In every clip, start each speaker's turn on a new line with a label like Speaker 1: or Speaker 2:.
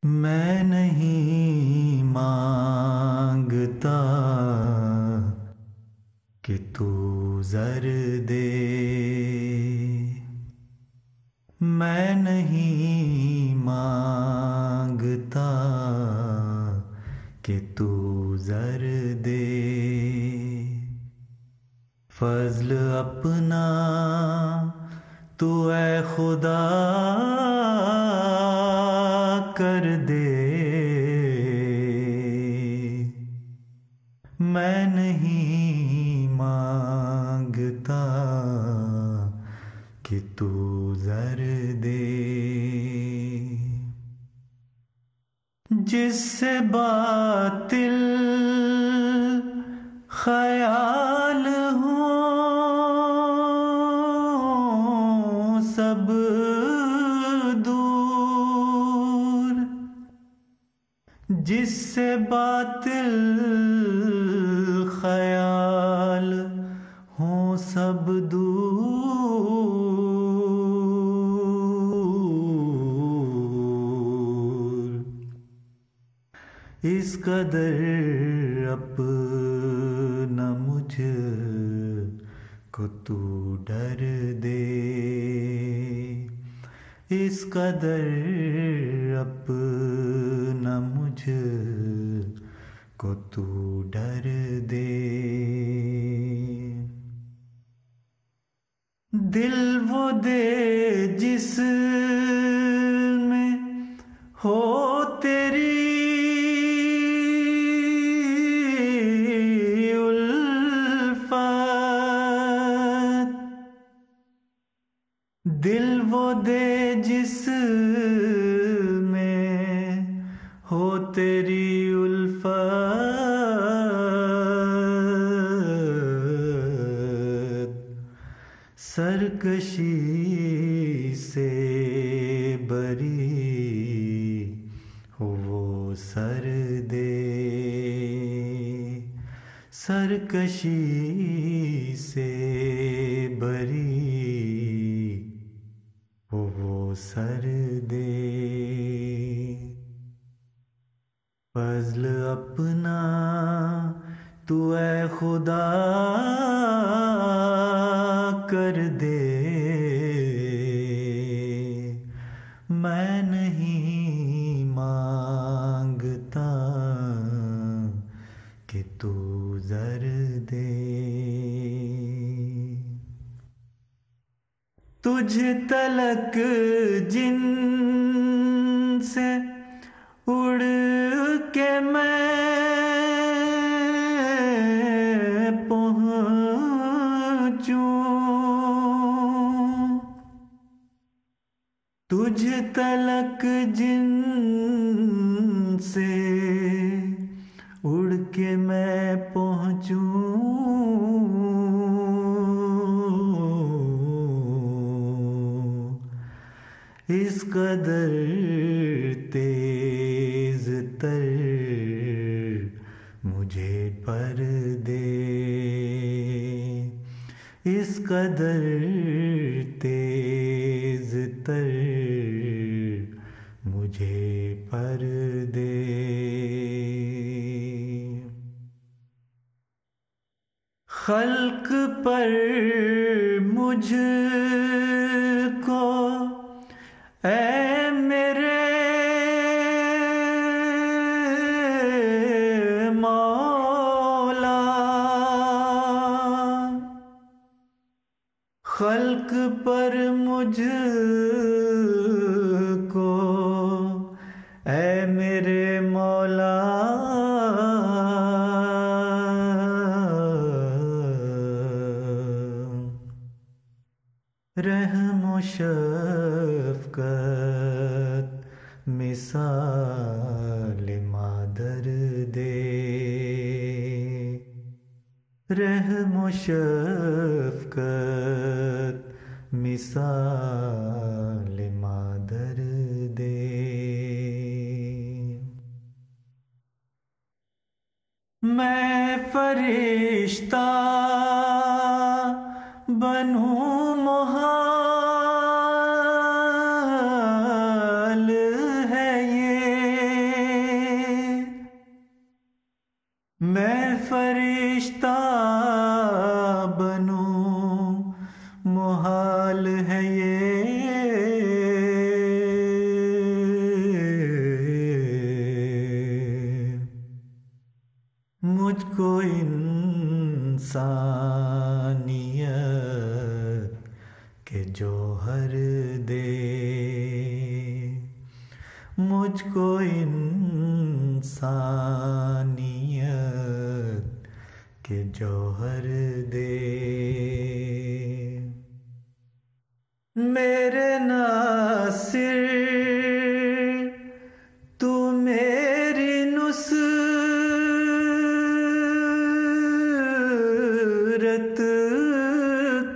Speaker 1: میں نہیں مانگتا کہ تو زر دے، میں نہیں مانگتا کہ تو زر دے، فضل اپنا تو اے خدا کر دے، میں نہیں مانگتا کہ تو زر دے، جس سے باطل خیال ہوں سب دور، جس سے باطل خیال ہوں سب دور، اس قدر اپنا مجھ کو تو ڈر دے، اس قدر اپنا مجھ کو تو ڈر دے، دل وہ دے جس میں ہو تیری الفت، دل وہ دے جس میں ہو تیری الفت، سرکشی سے بری ہو وہ سر دے، سرکشی سے بری ہو وہ سر دے، فضل اپنا تو اے خدا کر دے، میں نہیں مانگتا کہ تو زر دے، تجھ تلک جن سے اڑ کے میں پہنچوں، تجھ تلک جن سے اڑ کے میں پہنچوں، اس قدر تیز تر مجھے پر دے، اس قدر تیز تر مجھے پر دے، خلق پر مجھ کو اے میرے مولا، خلق پر مجھ کو اے میرے مولا رحم و شفقت مثال مادر دے، رحم و شفقت مثال مادر دے، میں فرشتہ بنوں محال ہے یہ، محال ہے یہ مجھ کو انسانیت کے جوہر دے، مجھ کو انسانیت کے جوہر دے، میرے ناصر تو میری نصرت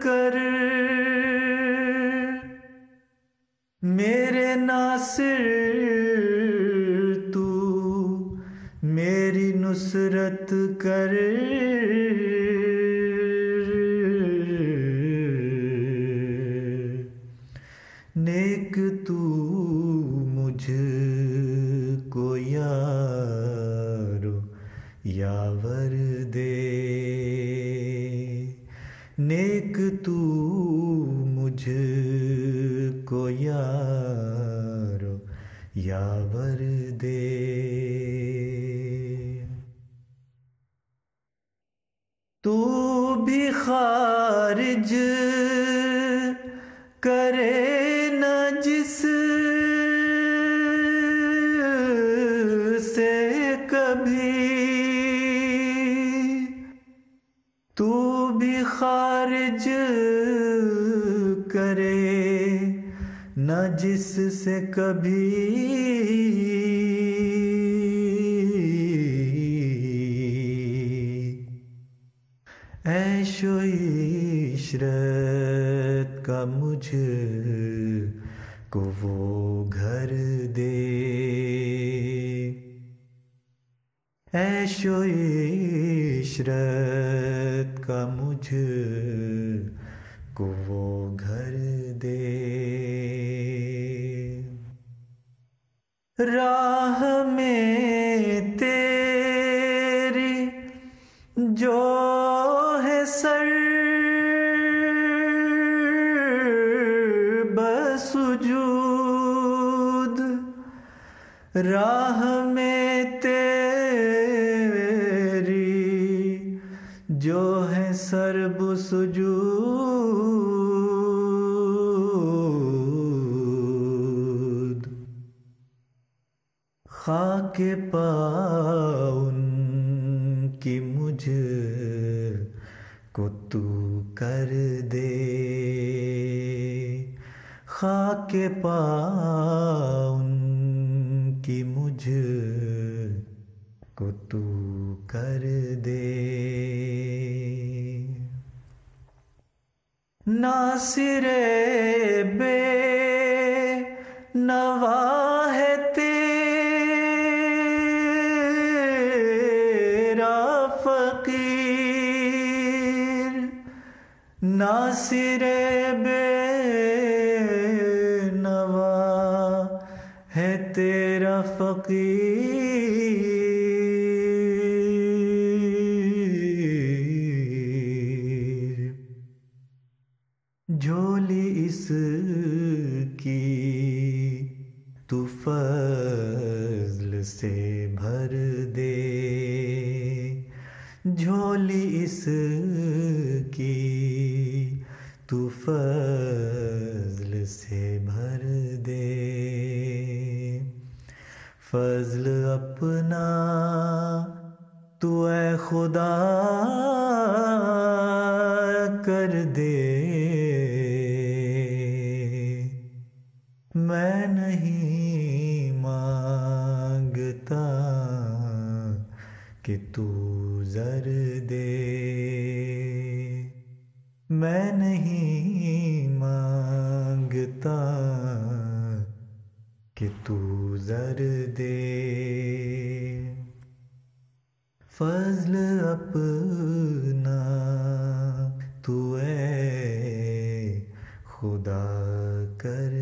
Speaker 1: کر، میرے ناصر تو میری نصرت کر، نیک تو مجھ کو یارو یاور دے، نیک تو مجھ کو یارو یاور دے، تو بھی خارج کرے نہ جس سے کبھی، تو بھی خارج کرے نہ جس سے کبھی، عیش و عشرت کا مجھ کو وہ گھر دے، عیش و عشرت کا مجھ کو وہ گھر دے، راہ میں تیری جو ہے سر بسجود، راہ میں تیری جو ہے سر بسجود، خاک پاؤں ان کی مجھ کو تو کر دے، خاک پاؤں ان کی مجھ کو تو کر دے، ناصر بے نوا ہے تیرا فقیر، ناصر بے نوا ہے تیرا فقیر، جھولی اس کی تو فضل سے بھر دے، جھولی اس کی تو فضل سے بھر دے، فضل اپنا تو اے خدا کر دے، میں نہیں مانگتا کہ تو زر دے، میں نہیں مانگتا کہ تو زر دے، فضل اپنا تو اے خدا کر